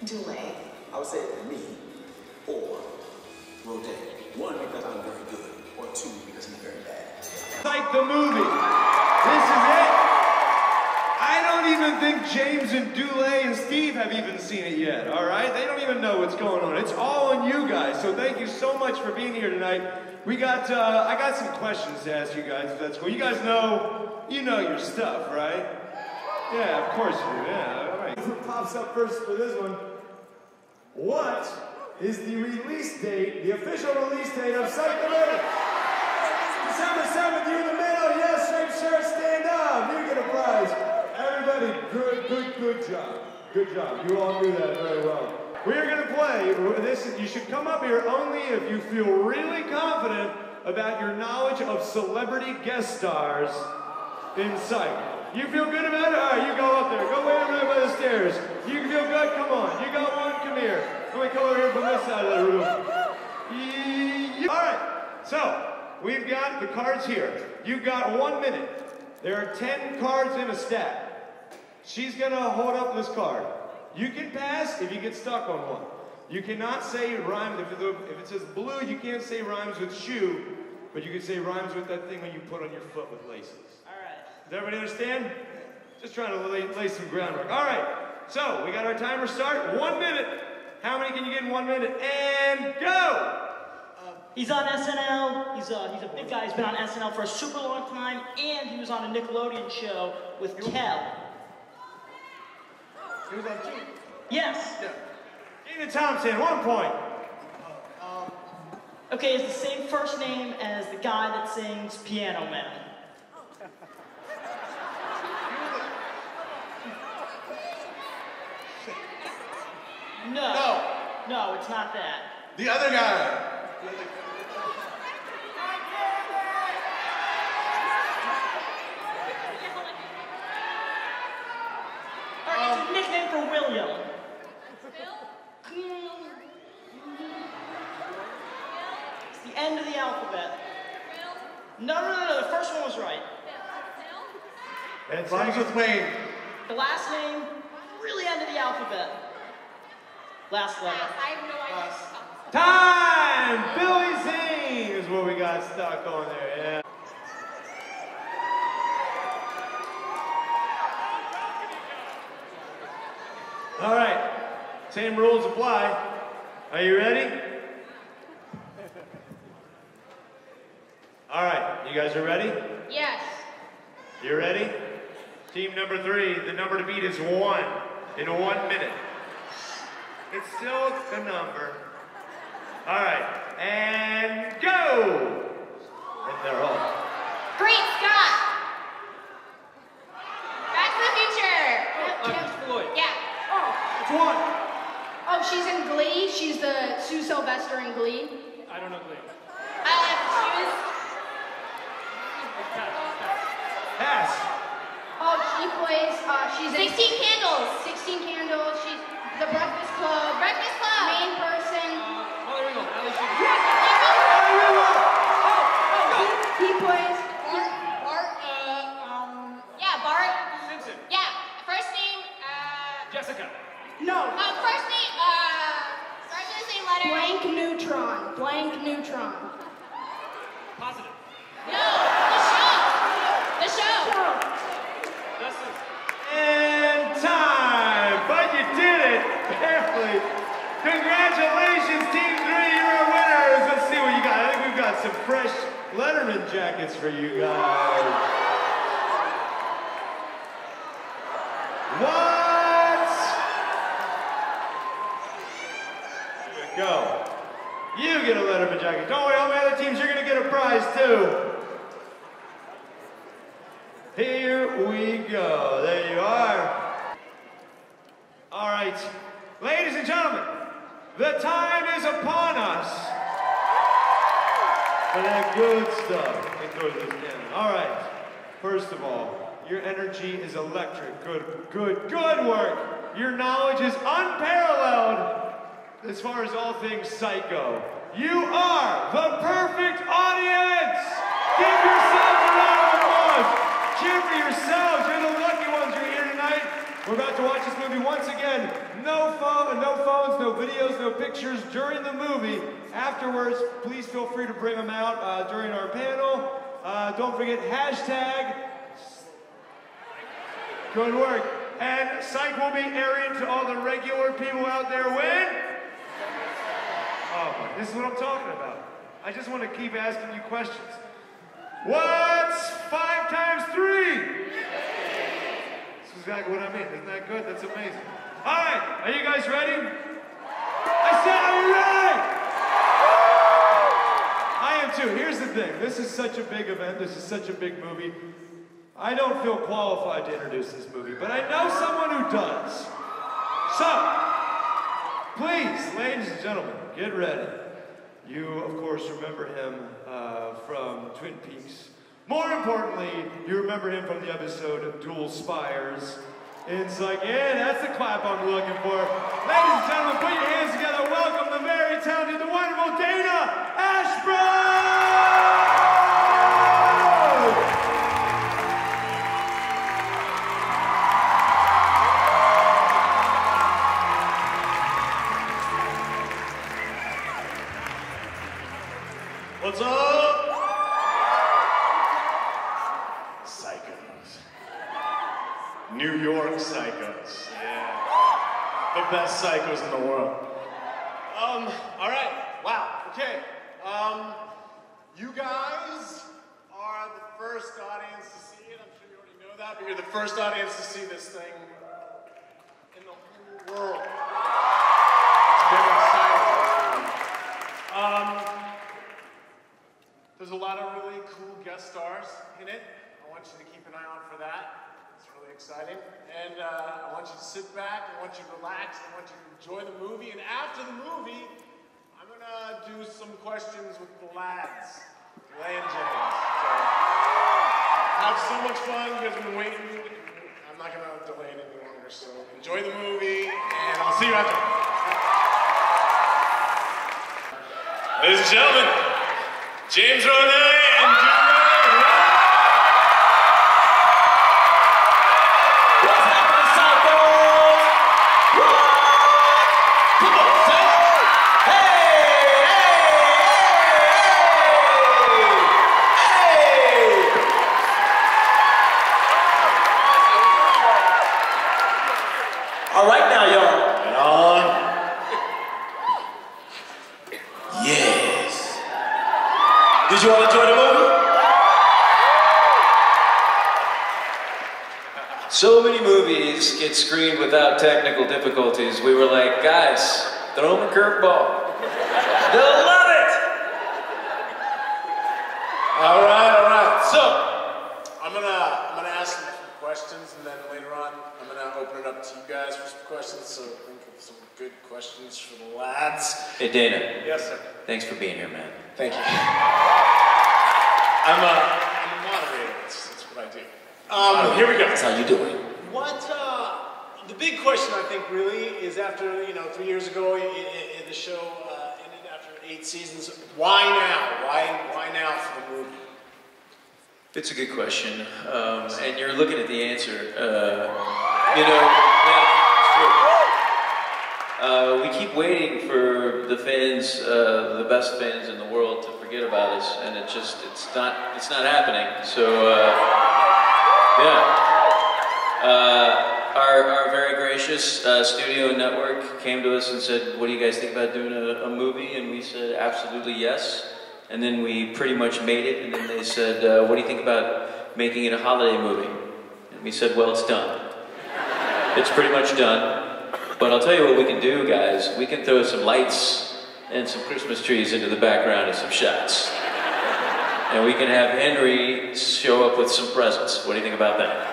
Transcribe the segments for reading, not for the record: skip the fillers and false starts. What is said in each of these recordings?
Dulé. I would say me or Roday. One, because I'm very good, or two, because he's very bad. Psych the movie. This is it. I don't even think James and Dulé and Steve have even seen it yet, all right? They don't even know what's going on. It's all on you guys, so thank you so much for being here tonight. I got some questions to ask you guys, if that's cool. You guys know your stuff, right? Yeah, of course you do, yeah, all right. Who pops up first for this one? What is the release date, the official release date of Psych the Movie? December 7th, you in the middle, yes, straight shirt, stand up, you get a prize. Everybody, good job. Good job, you all do that very well. We're gonna play, you should come up here only if you feel really confident about your knowledge of celebrity guest stars in Psych. You feel good about it? All right, you go up there. Go wait over there by the stairs. You feel good? Come on. You got one? Come here. Let me come over here from this side of the room. All right, so we've got the cards here. You've got 1 minute. There are 10 cards in a stack. She's gonna hold up this card. You can pass if you get stuck on one. You cannot say rhymes. If it says blue, you can't say rhymes with shoe, but you can say rhymes with that thing when you put on your foot with laces. Does everybody understand? Just trying to lay some groundwork. All right, so we got our timer start. 1 minute. How many can you get in 1 minute? And go! He's on SNL. He's a big guy. He's been on SNL for a super long time, and he was on a Nickelodeon show with Kel. He was on two? Yes. Yeah. Dana Thompson, 1 point. Okay, it's the same first name as the guy that sings Piano Man. No, it's not that. The other guy. It's a nickname for William. It's the end of the alphabet. No, the first one was right. And rhymes with Wayne. The last name, really end of the alphabet. Last letter. I have no idea. Time! Billy Zane is what we got stuck on there, yeah. All right, same rules apply. Are you ready? All right, you guys are ready? Yes. You ready? Team number 3, the number to beat is 1 in 1 minute. It's still a number. All right, and go! And they're off. Great Scott. Back to the Future. Kim Floyd. Yeah. It's 1. Oh, she's in Glee. She's the Sue Sylvester in Glee. I don't know Glee. She was. Pass. Oh, she plays. She's 16 Candles. 16 Candles. She's the Breakfast Club. Breakfast Club. Main person. Molly Ringwald. He plays. Bart. Simpson. Yeah. First name. Jessica. No. First name. Starts with the same letter. Blank neutron. Blank neutron. Positive. No. The show. Justin. And time! But you did it! Barely. Congratulations, Team 3, you're our winners! Let's see what you got. I think we've got some fresh Letterman jackets for you guys. What? Here we go. You get a Letterman jacket. Don't worry, all my other teams, you're gonna get a prize too. Here we go. There you are. All right. Ladies and gentlemen, the time is upon us for that good stuff. It goes this down. All right. First of all, your energy is electric. Good work. Your knowledge is unparalleled as far as all things psycho. You are the perfect audience. Give yourselves a round of applause. Cheer for yourselves. You're the lucky ones who are here tonight. We're about to watch this movie once again. No phones, no videos, no pictures during the movie. Afterwards, please feel free to bring them out during our panel. Don't forget hashtag. Good work. And Psych will be airing to all the regular people out there when? Oh, this is what I'm talking about. I just want to keep asking you questions. What's 5 times 3? This is exactly what I mean. Isn't that good? That's amazing. All right, are you guys ready? I said, are you ready? I am too. Here's the thing. This is such a big event. This is such a big movie. I don't feel qualified to introduce this movie, but I know someone who does. So, please, ladies and gentlemen, get ready. You, of course, remember him from Twin Peaks. More importantly, you remember him from the episode of Dual Spires. It's like, yeah, that's the clap I'm looking for. Ladies and gentlemen, put your hands together. Welcome the very talented, the wonderful Dana Ashbrook! What's up? Psychos. New York psychos. Yeah. The best psychos in the world. All right. Wow. Okay. You guys are the first audience to see it. I'm sure you already know that, but you're the first audience to see this thing in the whole world. It's very exciting. There's a lot of really cool guest stars in it. I want you to keep an eye out for that. It's really exciting. And I want you to sit back, I want you to relax, I want you to enjoy the movie. And after the movie, I'm gonna do some questions with the lads, Dulé and James. So, have so much fun, you guys have been waiting. I'm not gonna delay it any longer, so enjoy the movie, and I'll see you after. Ladies and gentlemen, James Roday and Dulé. What's happening, Psychos? What? Come on, son. Hey, All right now, y'all. And on. Yes. Did you all enjoy the movie? So many movies get screened without technical difficulties. We were like, guys, throw them a curveball. They'll love it! All right. So, I'm gonna ask some questions, and then later on, I'm gonna open it up to you guys for some questions. So think of some good questions for the lads. Hey, Dana. Yes, sir. Thanks for being here, man. Thank you. I'm a moderator. That's what I do. Here we go. That's how you do it. What, the big question I think really is after, 3 years ago, the show ended after 8 seasons. Why now? Why now for the movie? It's a good question, and you're looking at the answer. We keep waiting for the fans, the best fans in the world, to forget about us, and it's not happening. So, our very gracious studio network came to us and said, "What do you guys think about doing a movie?" And we said, "Absolutely yes." And then we pretty much made it, and then they said, "What do you think about making it a holiday movie?" And we said, "Well, it's done. It's pretty much done. But I'll tell you what we can do, guys. We can throw some lights and some Christmas trees into the background of some shots. And we can have Henry show up with some presents. What do you think about that?"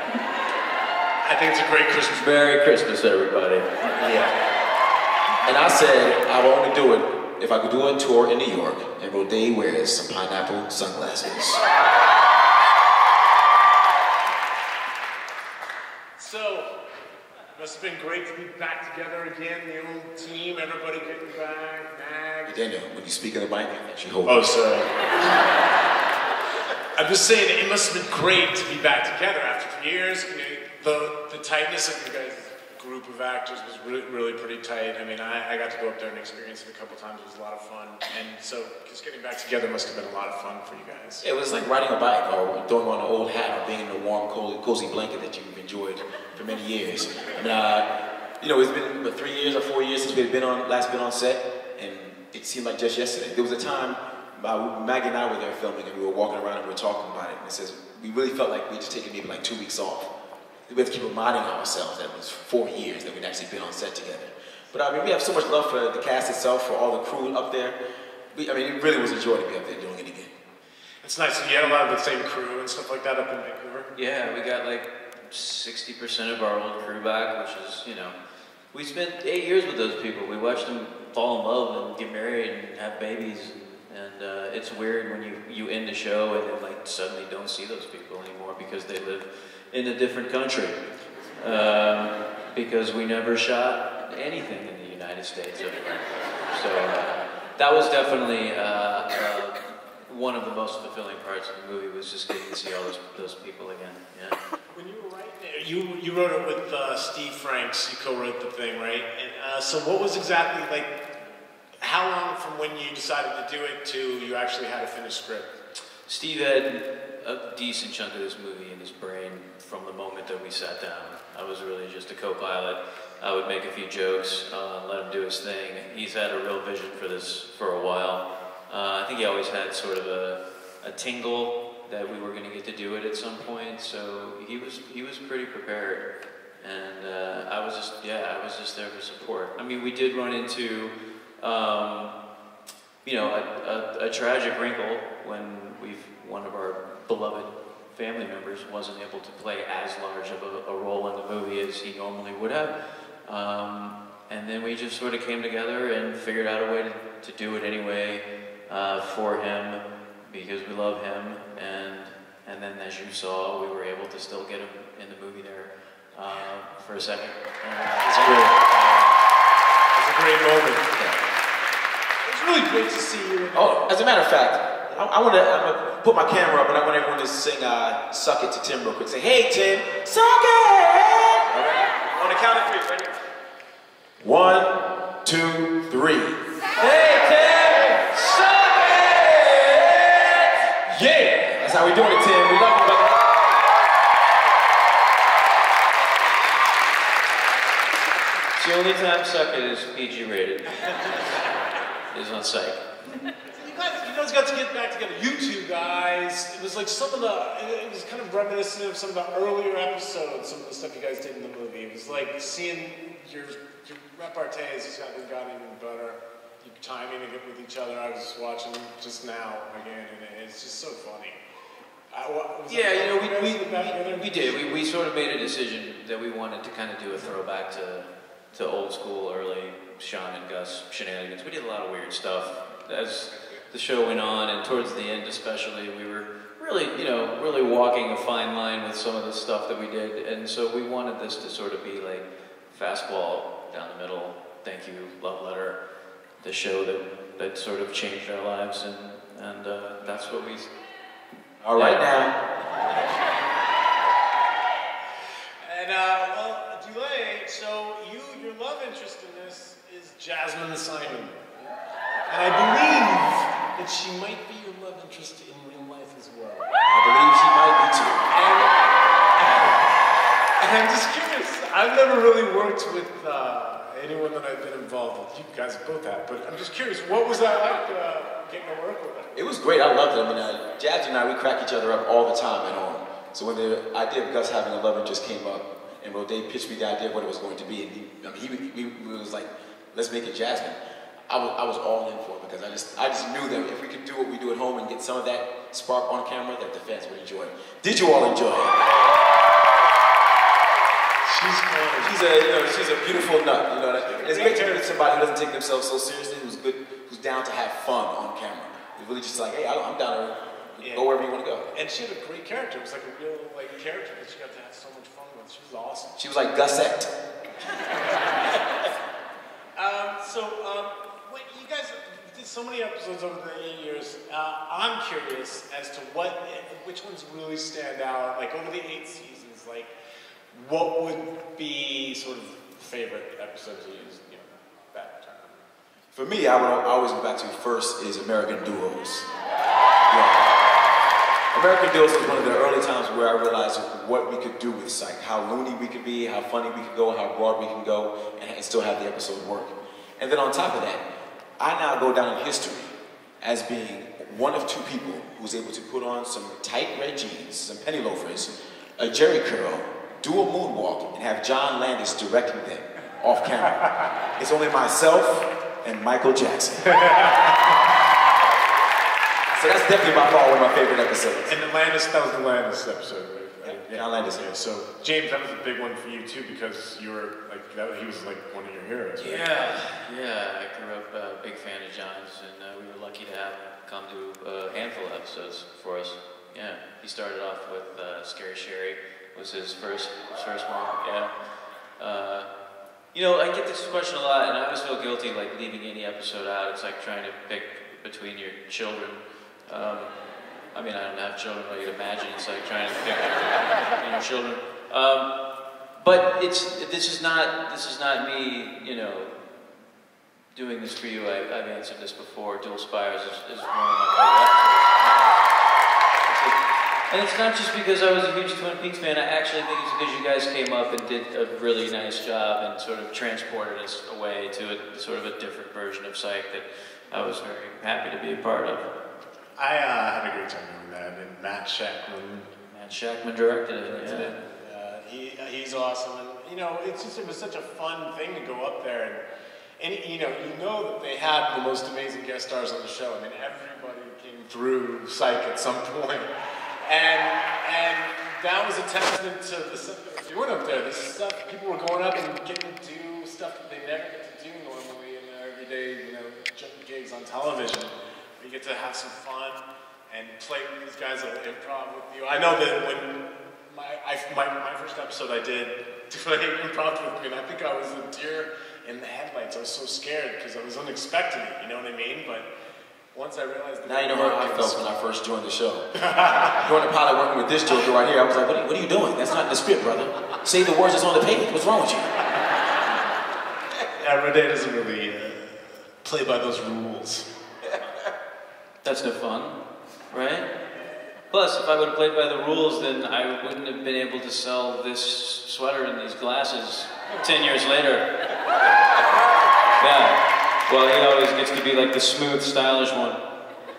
I think it's a great Christmas. Merry Christmas, everybody. Yeah. And I said I would only do it if I could do a tour in New York and Roday wears some pineapple sunglasses. So, it must have been great to be back together again, the old team, everybody getting back, Mag. Daniel, when you speak of the mic, she hold Oh, sorry. I'm just saying, it must have been great to be back together after 3 years. The tightness of you guys' group of actors was really pretty tight. I mean, I got to go up there and experience it a couple times. It was a lot of fun. And so just getting back together must have been a lot of fun for you guys. It was like riding a bike or throwing on an old hat or being in a warm, cozy blanket that you've enjoyed for many years. I mean, you know, it's been about 3 years or 4 years since we've last been on set, and it seemed like just yesterday. There was a time Maggie and I were there filming, and we were walking around and we were talking about it, and it says we really felt like we had just taken maybe like 2 weeks off. We have to keep reminding ourselves that it was 4 years that we'd actually been on set together. But I mean, we have so much love for the cast itself, for all the crew up there. I mean, it really was a joy to be up there doing it again. It's nice. So you had a lot of the same crew and stuff like that up in Vancouver? Yeah, we got like 60% of our old crew back, which is, you know, we spent 8 years with those people. We watched them fall in love and get married and have babies. And it's weird when you end the show and then like suddenly don't see those people anymore because they live in a different country. Because we never shot anything in the United States. So that was definitely one of the most fulfilling parts of the movie, was just getting to see all those people again. Yeah. When you were writing it, you wrote it with Steve Franks. You co-wrote the thing, right? And so what was exactly like? How long from when you decided to do it to you actually had a finished script? Steve had a decent chunk of this movie in his brain from the moment that we sat down. I was really just a co-pilot. I would make a few jokes, let him do his thing. He's had a real vision for this for a while. I think he always had sort of a tingle that we were going to get to do it at some point, so he was pretty prepared. And I was just there for support. I mean, we did run into you know, a tragic wrinkle when one of our beloved family members wasn't able to play as large of a role in the movie as he normally would have. And then we just sort of came together and figured out a way to do it anyway for him, because we love him. And then, as you saw, we were able to still get him in the movie there for a second. It's great. It's a great moment. Yeah. It's really great to see you. Oh, as a matter of fact, I'm gonna put my camera up and I want everyone to sing "Suck It" to Tim real quick. Say, "Hey Tim, suck it!" All right. On the count of 3, ready? 1, 2, 3. Hey Tim, suck it! Yeah, that's how we doing it, Tim. We love you, brother. The only time Suck It is PG rated. Is on Psych. You guys got to get back together. You two guys, it was like it was kind of reminiscent of some of the earlier episodes, some of the stuff you guys did in the movie. It was like seeing your repartees has gotten even better. Your timing with each other. I was watching just now again, and it's just so funny. Yeah, you know, we did. We sort of made a decision that we wanted to kind of do a throwback to old school, early Sean and Gus shenanigans. We did a lot of weird stuff as the show went on, and towards the end especially, we were really walking a fine line with some of the stuff that we did, and so we wanted this to sort of be like fastball down the middle, thank you, love letter, the show that sort of changed our lives, and that's what we... All right now. And well, Dulé, so your love interest in this is Jasmine Simon. And I believe that she might be your love interest in real life as well. I believe she might be too. And I'm just curious, I've never really worked with anyone that I've been involved with. You guys both have, but I'm just curious, what was that like getting to work with her? It was great, I loved it. I mean, Jazzy and I, we crack each other up all the time at home. So when the idea of Gus having a love interest came up, and Roday pitched me the idea of what it was going to be, and he was like, let's make it Jasmine. I was all in for it because I just knew that if we could do what we do at home and get some of that spark on camera, that the fans would enjoy it. Did you all enjoy it? She's funny. She's a beautiful nut. You know, it's great to hear somebody who doesn't take themselves so seriously, who's down to have fun on camera. It's really just like, hey, I'm down to go wherever you want to go. And she had a great character. It was like a real character that she got to have so much fun with. She was awesome. She was like Gusette. You guys did so many episodes over the 8 years. I'm curious as to which ones really stand out. Like over the 8 seasons, like what would be sort of favorite episodes you used, that term? For me, I always go back to first is American Duos. Yeah. American Duos was one of the early times where I realized what we could do with Psych, how loony we could be, how funny we could go, how broad we can go, and still have the episode work. And then on top of that, I now go down in history as being one of two people who's able to put on some tight red jeans, some penny loafers, a jerry curl, do a moonwalk, and have John Landis directing them off camera. It's only myself and Michael Jackson. So that's definitely by far one of my favorite episodes. And that was the Landis episode, right? Yeah, Landis. Yeah, so James, that was a big one for you too, because you were like, he was like one of your heroes, right? Yeah, I grew up a big fan of John's, and we were lucky to have him come to a handful of episodes for us. Yeah, he started off with Scary Sherry, was his first one, yeah. You know, I get this question a lot, and I always feel guilty like leaving any episode out. It's like trying to pick between your children. I mean, I don't have children, but you'd imagine it's like trying to pick between your children. But this is not me, you know, doing this for you. I've answered this before. Dual Spires is one of my favorite episodes. And it's not just because I was a huge Twin Peaks fan. I actually think it's because you guys came up and did a really nice job and sort of transported us away to a sort of a different version of Psych that I was very happy to be a part of. I had a great time doing that, and Matt Shackman directed it. Yeah. He's awesome, and you know, it was such a fun thing to go up there, and you know that they had the most amazing guest stars on the show. I mean, everybody came through Psych at some point, and that was a testament to the stuff they were doing up there. This stuff, people were going up and getting to do stuff that they never get to do normally in their everyday, gigs on television. You get to have some fun and play with these guys that will improv with you. I know that when my first episode I did improv with me, and I think I was a deer in the headlights. I was so scared because I was unexpecting it, you know what I mean? But once I realized that... Now you know how I felt when I first joined the show. During the pilot working with this joker right here, I was like, what are you doing? That's not in the script, brother. Say the words that's on the page. What's wrong with you? Yeah, Roday doesn't really play by those rules. That's no fun, right? Plus, if I would have played by the rules, then I wouldn't have been able to sell this sweater and these glasses 10 years later. Yeah. Well, he always gets to be like the smooth, stylish one.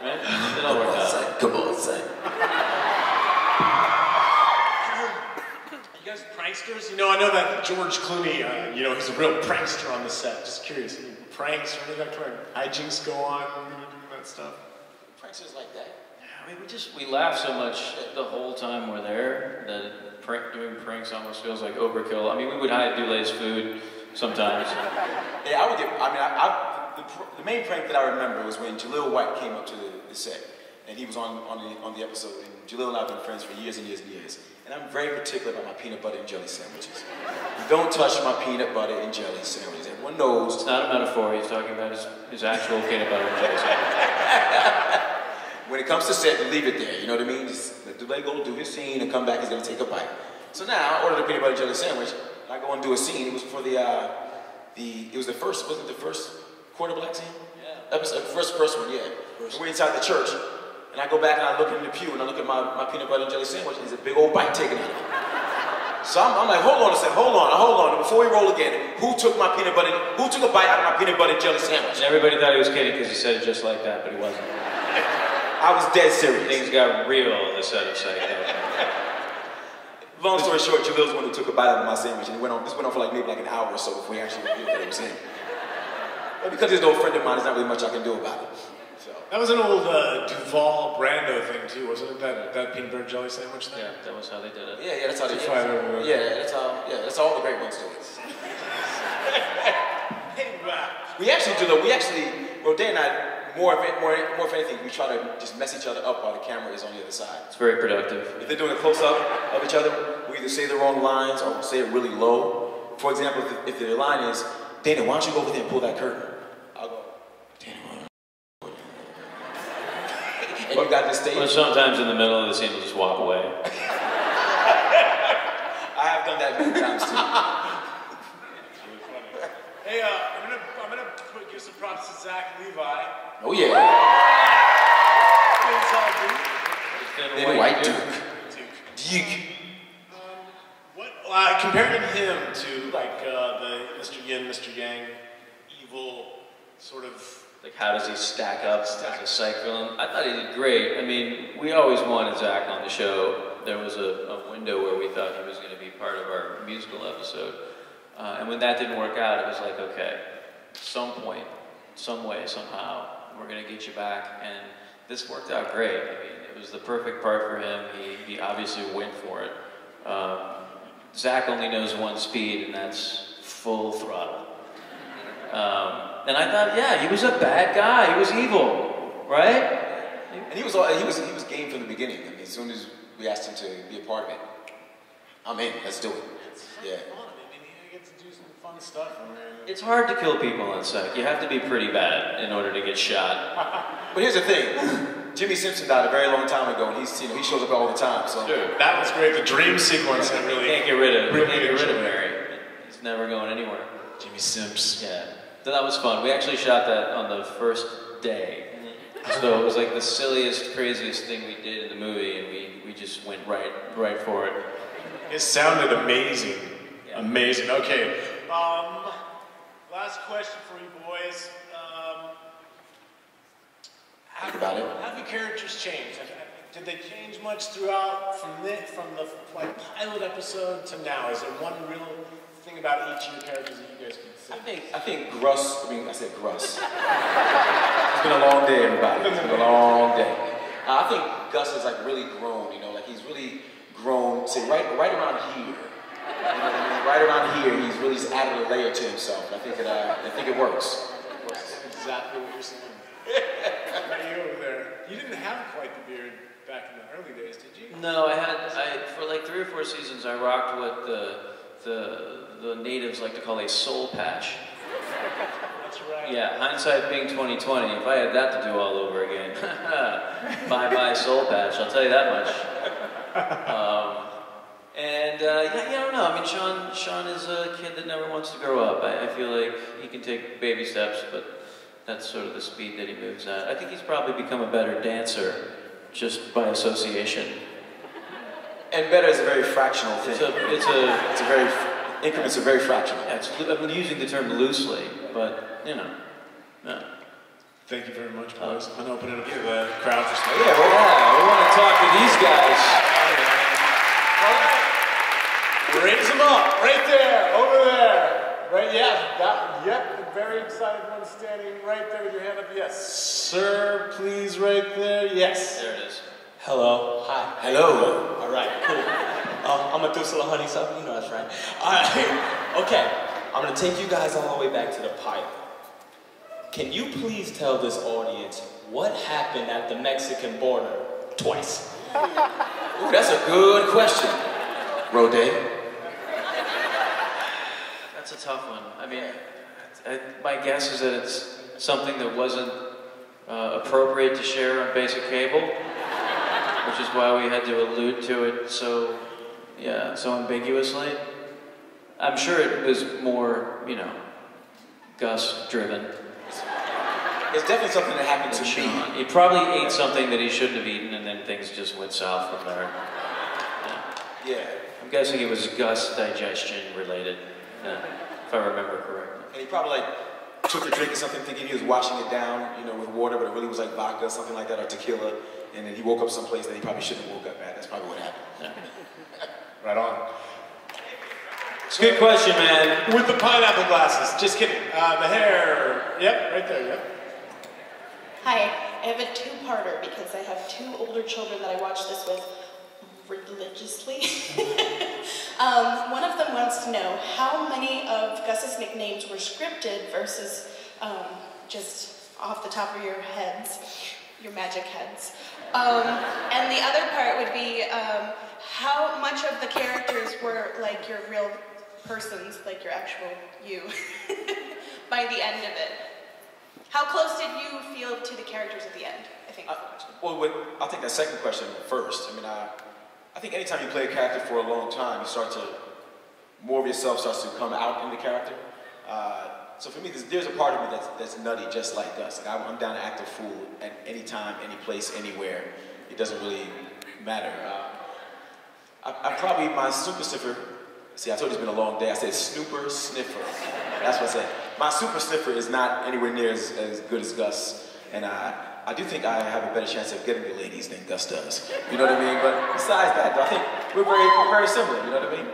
Right? It all worked out. Come on, Psych. You guys pranksters? You know, I know that George Clooney, he's a real prankster on the set. Just curious, any pranks or anything like that? Hijinks go on when you're doing that stuff? Pranksters like that. I mean, we laugh so much the whole time we're there that doing pranks almost feels like overkill. I mean, we would hide Dulé's food sometimes. Yeah, the main prank that I remember was when Jaleel White came up to the set, and he was on the episode, and Jaleel and I have been friends for years and years and years. And I'm very particular about my peanut butter and jelly sandwiches. You don't touch my peanut butter and jelly sandwiches. Everyone knows. It's not a metaphor. He's talking about his actual peanut butter and jelly sandwiches. When it comes to set, you leave it there. You know what I mean? Just let Dulé go do his scene and come back. He's gonna take a bite. So now I ordered a peanut butter and jelly sandwich. And I go and do a scene. It was for wasn't it the first quarter black scene? Yeah. Episode, first one, yeah. We're inside the church. And I go back and I look in the pew and I look at my peanut butter and jelly sandwich, and there's a big old bite taken out of it. So I'm like, hold on a second, hold on. And before we roll again, who took a bite out of my peanut butter and jelly sandwich? And everybody thought he was kidding because he said it just like that, but he wasn't. I was dead serious. Things got real on the set of Psych. Long story short, Jaleel's the one who took a bite out of my sandwich, and this went on for maybe an hour or so before he actually revealed that it was him. But because he's no friend of mine, there's not really much I can do about it. So. That was an old Duval Brando thing too, wasn't it? That peanut butter jelly sandwich thing? Yeah, that was how they did it. Yeah, that's how they did it. That's how all the great ones do it. Roday and I, more of anything, we try to just mess each other up while the camera is on the other side. It's very productive. If they're doing a close-up of each other, we either say the wrong lines or say it really low. For example, if the line is, Dana, why don't you go over there and pull that curtain? I'll go, Dana, why don't you? And you got this stage. Well, sometimes in the middle of the scene, we'll just walk away. I have done that many times too. props to Zach Levi. Oh yeah. Thin white Duke. Comparing him to like the Mr. Yin, Mr. Yang, evil sort of. Like, how does he stack up as a Psych villain? I thought he did great. I mean, we always wanted Zach on the show. There was a window where we thought he was going to be part of our musical episode. And when that didn't work out, it was like, okay, some point, some way, somehow, we're going to get you back. And this worked out great. I mean, it was the perfect part for him. He obviously went for it. Zach only knows one speed, and that's full throttle. And I thought, yeah, he was a bad guy. He was evil, right? And he was game from the beginning. I mean, as soon as we asked him to be a part of it, I'm in. Let's do it. Yeah. Fun. I mean, you get to do some fun stuff. It's hard to kill people on Psych. You have to be pretty bad in order to get shot. But here's the thing. Jimmy Simpson died a very long time ago, and he shows up all the time. So that was great. The dream sequence. Really can't get rid of Mary. He's never going anywhere. Jimmy Simps. Yeah. So that was fun. We actually shot that on the first day. So it was like the silliest, craziest thing we did in the movie, and we just went right for it. It sounded amazing. Yeah. Amazing. Okay. Last question for you boys. Have your characters changed? Did they change much throughout from the like pilot episode to now? Is there one real thing about each of your characters that you guys can say? I think Gruss. I said Gruss. It's been a long day, everybody. It's been a long day. I think Gus is like really grown. You know, like he's really grown. Say right around here. You know what I mean? Right around here, he's added a layer to himself. I think it works. That's exactly what you're saying. Right, you over there. You didn't have quite the beard back in the early days, did you? No, for like 3 or 4 seasons, I rocked what the natives like to call a soul patch. That's right. Yeah, hindsight being 20/20. If I had that to do all over again, bye soul patch. I'll tell you that much. I don't know. I mean, Sean is a kid that never wants to grow up. I feel like he can take baby steps, but that's sort of the speed that he moves at. I think he's probably become a better dancer just by association. And better is a very fractional thing. Increments are very fractional. Yeah, I'm using the term loosely, but you know. Yeah. Thank you very much, boys. I'm gonna open it up to the crowd for some. Yeah, we want to talk to these guys. All right. Raise them up, right there, over there. Right, yeah, the very excited one standing right there with your hand up. Yes, sir, please, right there. Yes. There it is. Hello. Hi. Hello. All right, cool. I'm Methuselah Honeysuckle, you know that's right. All right, okay. I'm gonna take you guys all the way back to the pilot. Can you please tell this audience what happened at the Mexican border twice? Ooh, that's a good question. Roday. That's a tough one. I mean, my guess is that it's something that wasn't appropriate to share on basic cable, which is why we had to allude to it so ambiguously. I'm sure it was more, Gus-driven. It's definitely something that happened to Sean. He probably ate something that he shouldn't have eaten, and then things just went south from there. Yeah. I'm guessing it was Gus digestion related, if I remember correctly. And he probably took a drink or something thinking he was washing it down, with water, but it really was like vodka or something like that, or tequila. And then he woke up someplace that he probably shouldn't have woke up at. That's probably what happened. Yeah. Right on. It's a good question, man. With the pineapple glasses. Just kidding. The hair. Yep, right there, yep. Hi, I have a two-parter because I have 2 older children that I watch this with religiously. One of them wants to know how many of Gus's nicknames were scripted versus just off the top of your heads, your magic heads. And the other part would be how much of the characters were like your real persons, like your actual you, by the end of it. How close did you feel to the characters at the end, I think? I'll take that second question first. I think anytime you play a character for a long time, more of yourself starts to come out in the character. So for me, there's a part of me that's nutty, just like Gus. Like I'm down to act a fool at any time, any place, anywhere. It doesn't really matter. I'm probably my super sniffer. See, I told you it's been a long day. I said snooper sniffer. That's what I said. My super sniffer is not anywhere near as good as Gus, and I do think I have a better chance of getting the ladies than Gus does. You know what I mean? But besides that, though, I think we're very similar. You know what I mean?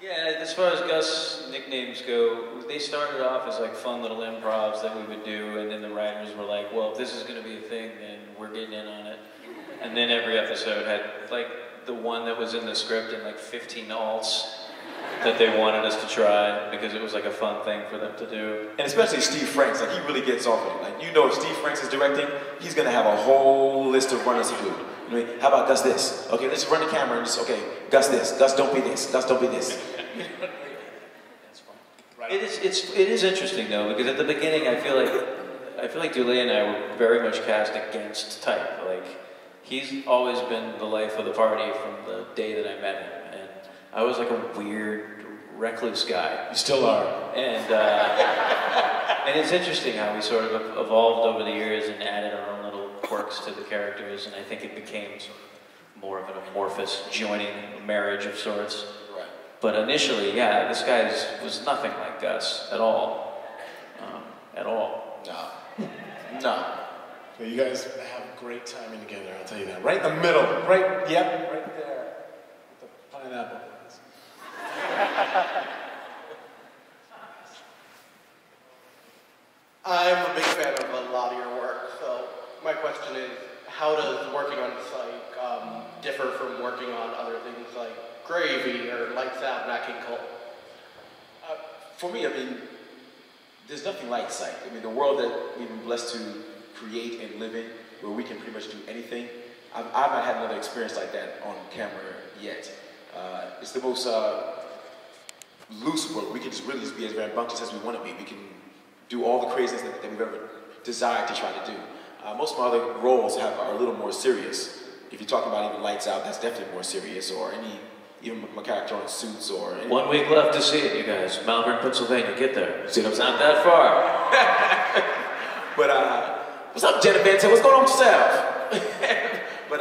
Yeah, as far as Gus nicknames go, they started off as like fun little improvs that we would do, and then the writers were like, well, if this is going to be a thing, then we're getting in on it. And then every episode had like the one that was in the script and like 15 alts that they wanted us to try because it was like a fun thing for them to do. And especially Steve Franks, like he really gets off of it. Like, you know, if Steve Franks is directing, he's going to have a whole list of runners to do. You know, how about Gus this? Okay, let's run the camera and just, okay, Gus this, Gus don't be this, Gus don't be this. It is interesting though, because at the beginning I feel like Dulé and I were very much cast against type. Like, he's always been the life of the party from the day that I met him, and I was like a weird, recluse guy. You still are. And and it's interesting how we sort of evolved over the years and added our own little quirks to the characters, and I think it became sort of more of an amorphous joining marriage of sorts. Right. But initially, yeah, this guy was nothing like Gus at all. At all. No. No. So you guys have great timing together, I'll tell you that. Right in the middle, right, yep, right there, with the pineapple. I'm a big fan of a lot of your work, so my question is, how does working on Psych differ from working on other things like Gravy or Lights Out, Nat King Cole? For me, I mean, there's nothing like Psych. I mean, the world that we've been blessed to create and live in, where we can pretty much do anything. I've not had another experience like that on camera yet. It's the most loose work. We can just really just be as rambunctious as we want to be. We can do all the craziness that we've ever desired to try to do. Most of my other roles are a little more serious. If you're talking about even Lights Out, that's definitely more serious, or even my character on Suits, or... 1 week left to see it, you guys. Malvern, Pennsylvania, get there. See, it's not that far. But, what's up, Jenna Benton? What's going on with yourself? But,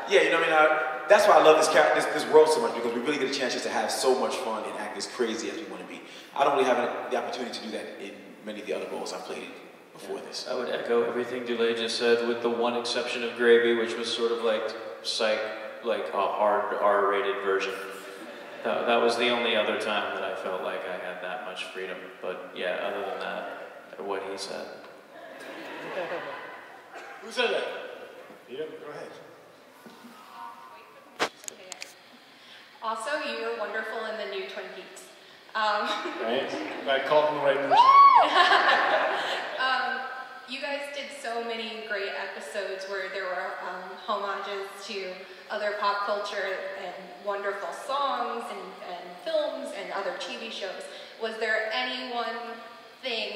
yeah, you know what I mean? That's why I love this world so much, because we really get a chance just to have so much fun and act as crazy as we want to be. I don't really have the opportunity to do that in many of the other roles I've played before this. I would echo everything Dulé just said, with the one exception of Gravy, which was sort of like Psych, like a hard R-rated version. That was the only other time that I felt like I had that much freedom. But yeah, other than that, what he said. Who said that? Peter, go ahead. Also, you were wonderful in the new Twin Peaks. Thanks. I called him the right person. You guys did so many great episodes where there were homages to other pop culture and wonderful songs and films and other TV shows. Was there any one thing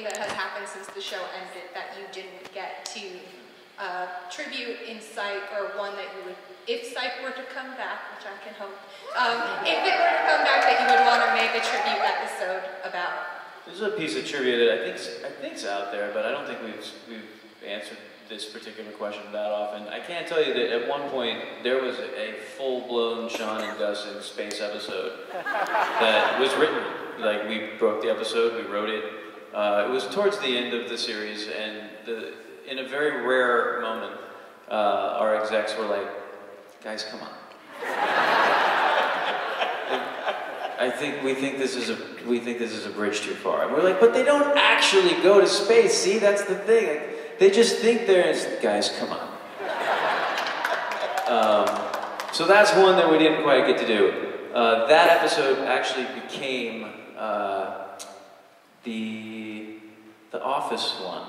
that has happened since the show ended that you didn't get to tribute in Psych, or one that you would, if Psych were to come back, which I can hope, if it were to come back, that you would want to make a tribute episode about? There's a piece of trivia that I think's out there, but I don't think we've answered this particular question that often. I can tell you that at one point there was a full-blown Sean and Gus in space episode that was written. Like, we broke the episode, we wrote it. It was towards the end of the series, and in a very rare moment, our execs were like, "Guys, come on." We think this is a bridge too far. And we're like, but they don't actually go to space. See, that's the thing. Like, they just think they're. Guys, come on. So that's one that we didn't quite get to do. That episode actually became the Office one.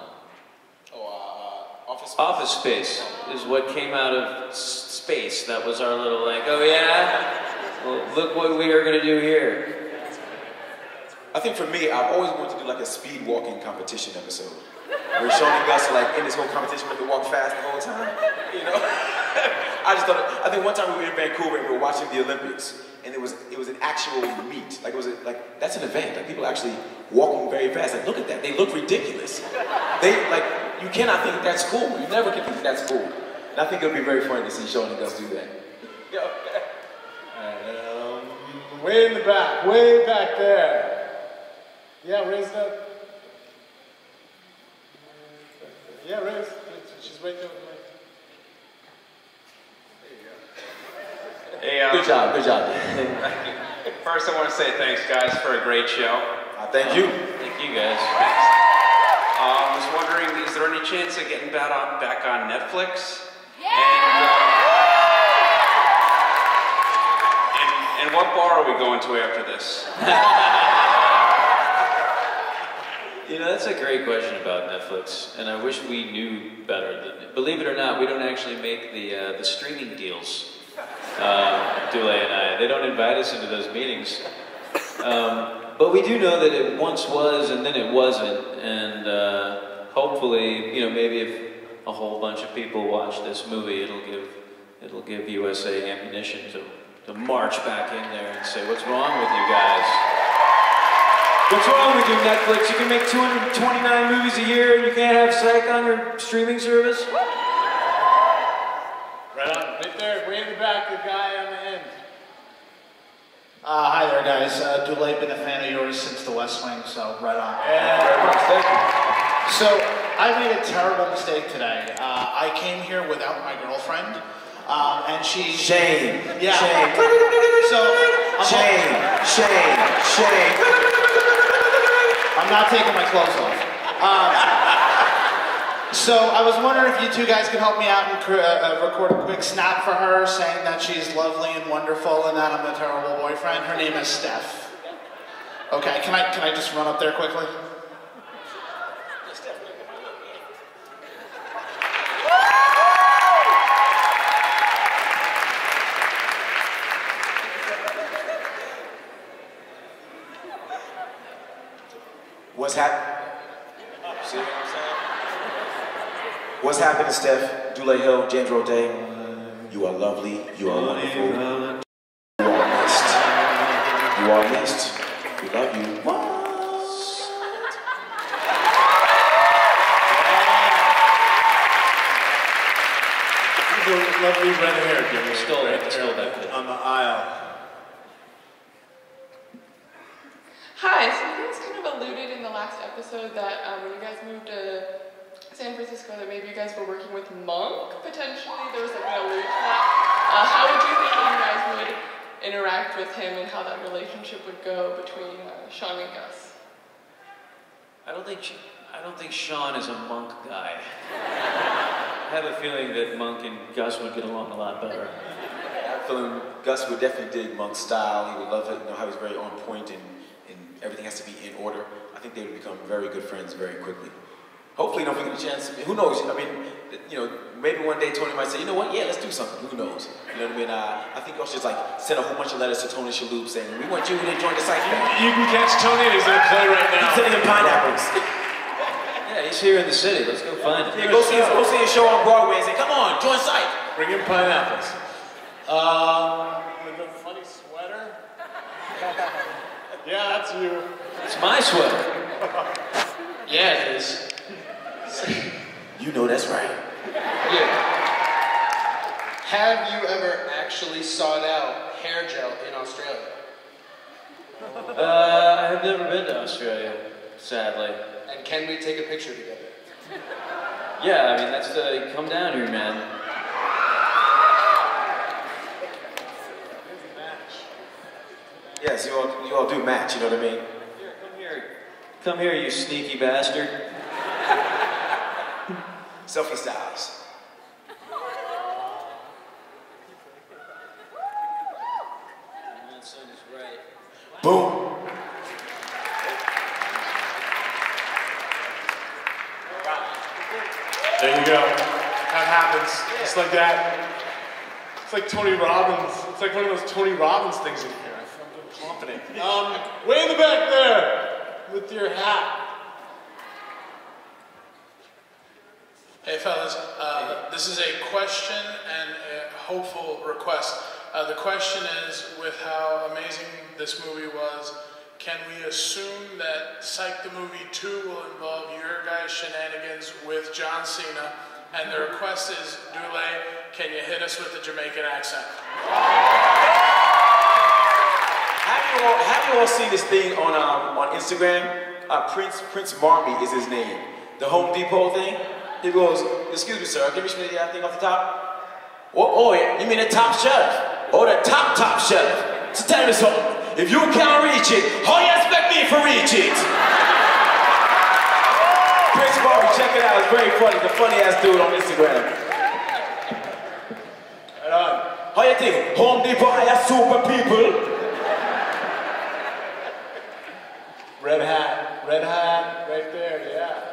Office Space is what came out of space. That was our little like, oh yeah? Well, look what we are going to do here. I think for me, I've always wanted to do like a speed walking competition episode. where Sean and Gus are like in this whole competition where they walk fast the whole time, you know? I think one time we were in Vancouver and we were watching the Olympics, and it was an actual meet. Like that's an event. Like people actually walking very fast. Like look at that, they look ridiculous. You cannot think that's cool. You never can think that's cool. And I think it'll be very funny to see Sean and Gus do that. Way in the back, way back there. Yeah, raise it up. Yeah, raise. She's right there with the mic. There you go. Good job, good job. First, I want to say thanks, guys, for a great show. Thank you. Thank you, guys. I was wondering, is there any chance of getting back on Netflix? And what bar are we going to after this? You know, that's a great question about Netflix, and I wish we knew better. Believe it or not, we don't actually make the streaming deals, Dulé and I. They don't invite us into those meetings. But we do know that it once was, and then it wasn't, and hopefully, you know, maybe if a whole bunch of people watch this movie, it'll give USA ammunition to march back in there and say, what's wrong with you guys? What's wrong with you, Netflix? You can make 229 movies a year and you can't have Psych on your streaming service? Right on, right there, way in the back, the guy on the end. Hi there, guys. Dulé, been a fan of yours since The West Wing, so right on. Yeah, thank you. So, I made a terrible mistake today. I came here without my girlfriend, and she... Shame. Yeah. Shame. So, Shame. I'm not taking my clothes off. So I was wondering if you two guys could help me out and record a quick snap for her saying that she's lovely and wonderful and that I'm a terrible boyfriend. Her name is Steph. Okay, can I just run up there quickly? What's happening? See what I'm saying? What's happening, Steph? Dulé Hill, James Roday. You are lovely. You are wonderful. You are missed. You are missed. We love you. Lovely red hair, Jimmy. Stole that on the aisle. Hi, so you guys kind of alluded in the last episode that when you guys moved to San Francisco that maybe you guys were working with Monk, potentially. There was like an allusion to that. How would you think that you guys would interact with him and how that relationship would go between Sean and Gus? I don't think Sean is a Monk guy. I have a feeling that Monk and Gus would get along a lot better. I have a feeling Gus would definitely dig Monk's style. He would love it, you know, how he's very on point and everything has to be in order. I think they would become very good friends very quickly. Hopefully, don't forget a chance. I mean, who knows? I mean, you know, maybe one day Tony might say, you know what? Yeah, let's do something. Who knows? You know what I mean? I think y'all should like send a whole bunch of letters to Tony Shalhoub saying, we want you to join the Psych family. You can catch Tony. He's in a play right now. He's sending him pineapples. Yeah, he's here in the city. Let's go find him. Yeah, go see a show on Broadway and say, come on, join Psych. Bring him pineapples. With a funny sweater. Yeah, that's you. It's my sweater. Yeah, it is. You know that's right. Yeah. Have you ever actually sought out hair gel in Australia? I have never been to Australia, sadly. And can we take a picture together? Yeah, I mean, that's come down here, man. Yes, you all do match, you know what I mean? Here, come here. Come here, you sneaky bastard. Selfie styles. Boom. There you go. That happens. Just like that. It's like Tony Robbins. It's like one of those Tony Robbins things in here. I feel confident. Way in the back there with your hat. Hey fellas, this is a question and a hopeful request. The question is, with how amazing this movie was, can we assume that Psych the Movie 2 will involve your guys' shenanigans with John Cena? And the request is, Dulé, can you hit us with the Jamaican accent? Have you all seen this thing on Instagram? Prince Marmy is his name. The Home Depot thing. He goes, excuse me, sir, can you reach me the thing off the top? Oh, you mean the top shelf? Oh, the top shelf. So tell me something. If you can't reach it, how you expect me to reach it? Prince Marmy, check it out. It's very funny. The funny-ass dude on Instagram. Right on. How you think? Home Depot hire super people? Red hat, right there, yeah.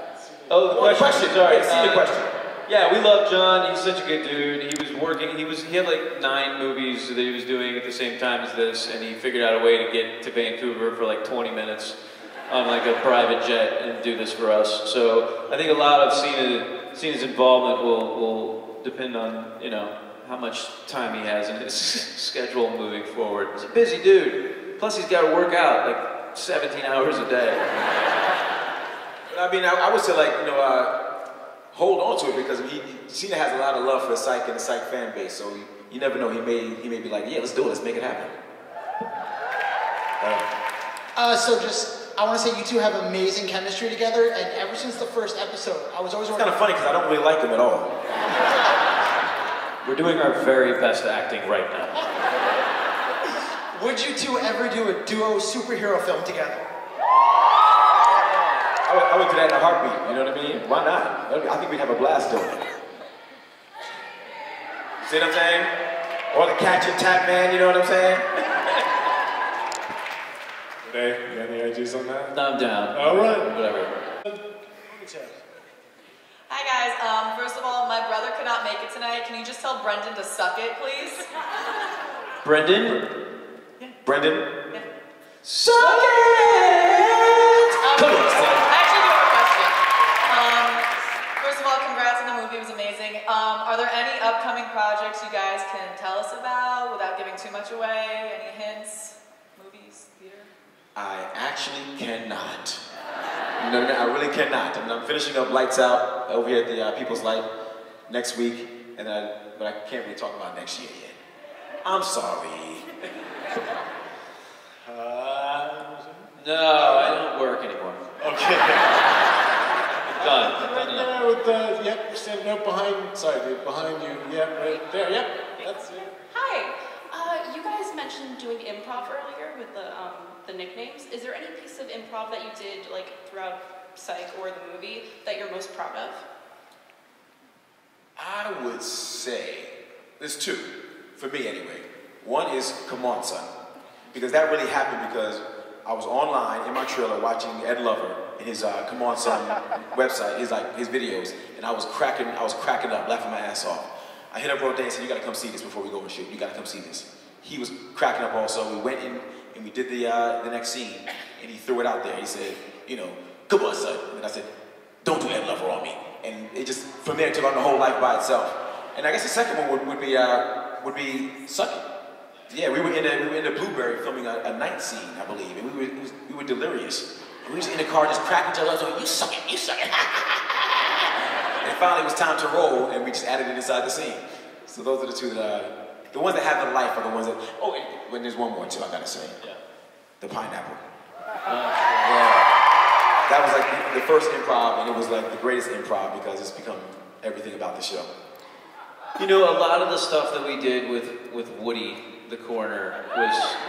Oh, the question. Sorry, see the question. Yeah, we love John. He's such a good dude. He was working. He had like 9 movies that he was doing at the same time as this, and he figured out a way to get to Vancouver for like 20 minutes on like a private jet and do this for us. So I think a lot of Cena's involvement will depend on, you know, how much time he has in his schedule moving forward. He's a busy dude. Plus he's got to work out like 17 hours a day. I mean, I would say, like, you know, hold on to it, because Cena has a lot of love for the Psych and the Psych fan base, so you never know. He may be like, yeah, let's do it, let's make it happen. I want to say you two have amazing chemistry together, and ever since the first episode, I was always It's kind of funny because I don't really like them at all. We're doing our very best acting right now. Would you two ever do a duo superhero film together? I would do that in a heartbeat, you know what I mean? Why not? I think we'd have a blast doing it. See what I'm saying? Or the Catch and Tap Man, you know what I'm saying? Roday, you got any ideas on that? No, I'm down. All right. Whatever. Hi guys, first of all, my brother could not make it tonight. Can you just tell Brendan to suck it, please? Brendan? Yeah. Brendan? Yeah. Suck it! Come on, son. I actually do have a question. First of all, congrats on the movie, it was amazing. Are there any upcoming projects you guys can tell us about without giving too much away? Any hints? Movies? Theater? I actually cannot. You know what I mean? I really cannot. I mean, I'm finishing up Lights Out over here at the People's Light next week, but I can't really talk about next year yet. I'm sorry. No, I don't work anymore. Okay. Done. Right there with the, yep, standing up behind you, yep, right there, yep, that's it. Hi, you guys mentioned doing improv earlier with the nicknames. Is there any piece of improv that you did like throughout Psych or the movie that you're most proud of? I would say there's 2, for me anyway. One is Come On Son, because that really happened because I was online in my trailer watching Ed Lover in his Come On Son website, his videos, and I was cracking up, laughing my ass off. I hit up Roday and said, you gotta come see this before we go and shoot. You gotta come see this. He was cracking up also. We went in and we did the next scene, and he threw it out there. He said, you know, come on, son. And I said, don't do Ed Lover on me. And it just, from there, it took on the whole life by itself. And I guess the second one would be Suck It. Yeah, we were in the Blueberry filming a night scene, I believe, and we were delirious. We was in the car just cracking each other up, like, you suck it, you suck it. And finally it was time to roll, and we just added it inside the scene. So those are the 2 that, the ones that have the life are the ones that, oh, and when there's one more too, I gotta say. Yeah. The pineapple. Yeah. That was like the first improv, and it was like the greatest improv because it's become everything about the show. You know, a lot of the stuff that we did with Woody the Corner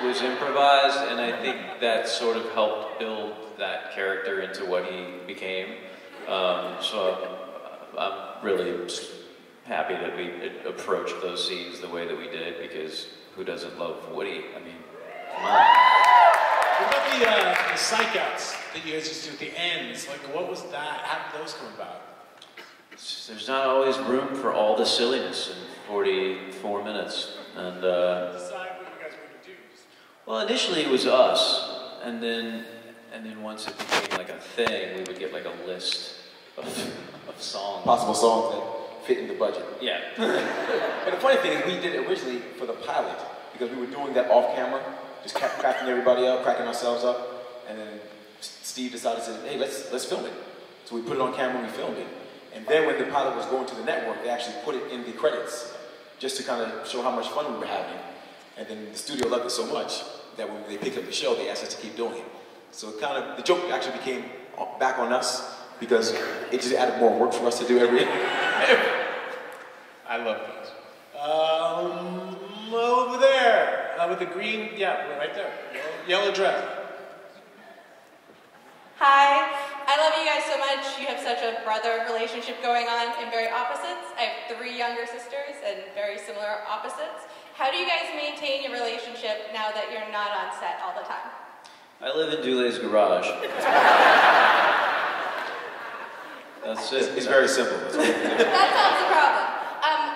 was improvised, and I think that sort of helped build that character into what he became. So I'm really happy that we approached those scenes the way that we did, because who doesn't love Woody? I mean, come on. What about the psych outs that you guys used to do at the ends? Like, what was that? How did those come about? There's not always room for all the silliness in 44 minutes. And Decide what you guys were going to do. well, initially it was us, and then once it became like a thing, we would get like a list of songs. Possible songs that fit in the budget. Yeah. But the funny thing is, we did it originally for the pilot because we were doing that off camera, just cracking everybody up, cracking ourselves up, and then Steve decided to say, hey, let's film it. So we put it on camera and we filmed it. And then when the pilot was going to the network, they actually put it in the credits just to kind of show how much fun we were having. And then the studio loved it so much that when they picked up the show, they asked us to keep doing it. So it kind of, the joke actually became back on us because it just added more work for us to do every I love these. Over there, with the green, yeah, right there. Yellow dress. Hi, I love you guys so much. You have such a brother relationship going on and very opposites. I have 3 younger sisters and very similar opposites. How do you guys maintain your relationship now that you're not on set all the time? I live in Dulé's garage. That's it. It's very simple. That solves the problem.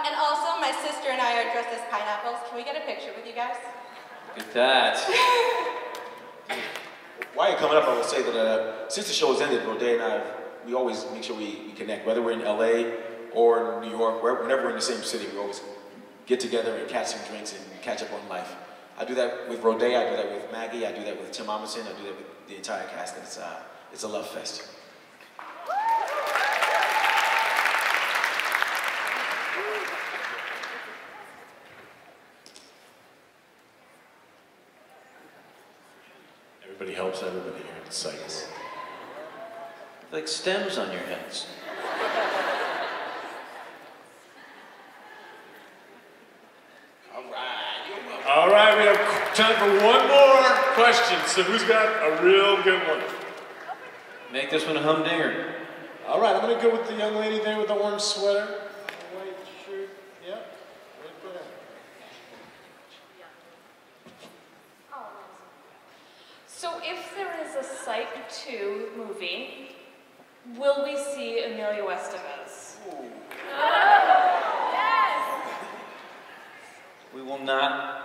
And also, my sister and I are dressed as pineapples. Can we get a picture with you guys? Look at that. While you're coming up, I will say that since the show has ended, Roday and I, we always make sure we connect. Whether we're in LA or New York, whenever we're in the same city, we always get together and catch some drinks and catch up on life. I do that with Roday, I do that with Maggie, I do that with Tim Amundsen, I do that with the entire cast. And it's a love fest. Everybody helps everybody here at Psych. Like stems on your heads. All right, we have time for one more question. So who's got a real good one? Make this one a humdinger. All right, I'm gonna go with the young lady there with the orange sweater, the white shirt. Yeah, right there. So if there is a Psych 2 movie, will we see Emilio Estevez? Yes! We will not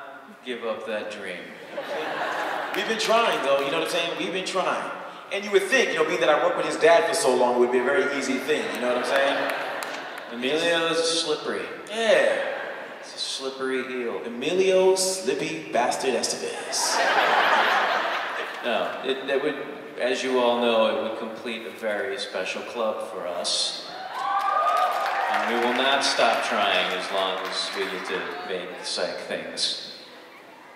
give up that dream. We've been trying though, you know what I'm saying? We've been trying. And you would think, being that I worked with his dad for so long, it would be a very easy thing, you know what I'm saying? Emilio is slippery. Yeah. It's a slippery eel. Emilio Slippy Bastard Estevez. No, that would, as you all know, it would complete a very special club for us. And we will not stop trying as long as we get to make Psych things.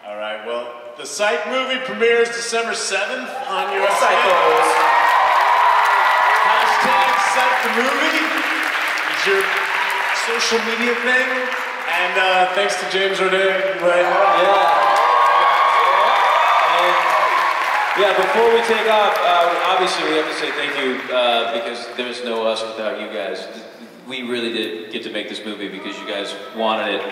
All right, well, the Psych movie premieres December 7th on USA. Psychos. Hashtag Psych the Movie is your social media thing. And thanks to James Roday. Yeah, before we take off, obviously we have to say thank you because there's no us without you guys. We really did get to make this movie because you guys wanted it.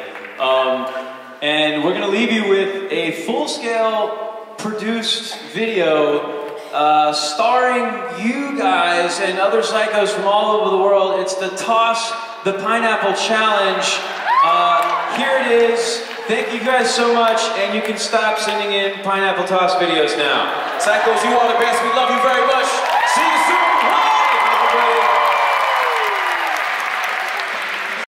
And we're going to leave you with a full-scale produced video starring you guys and other psychos from all over the world. It's the Toss the Pineapple Challenge. Here it is. Thank you guys so much, and you can stop sending in pineapple toss videos now. Psychos, you are the best. We love you very much. See you soon.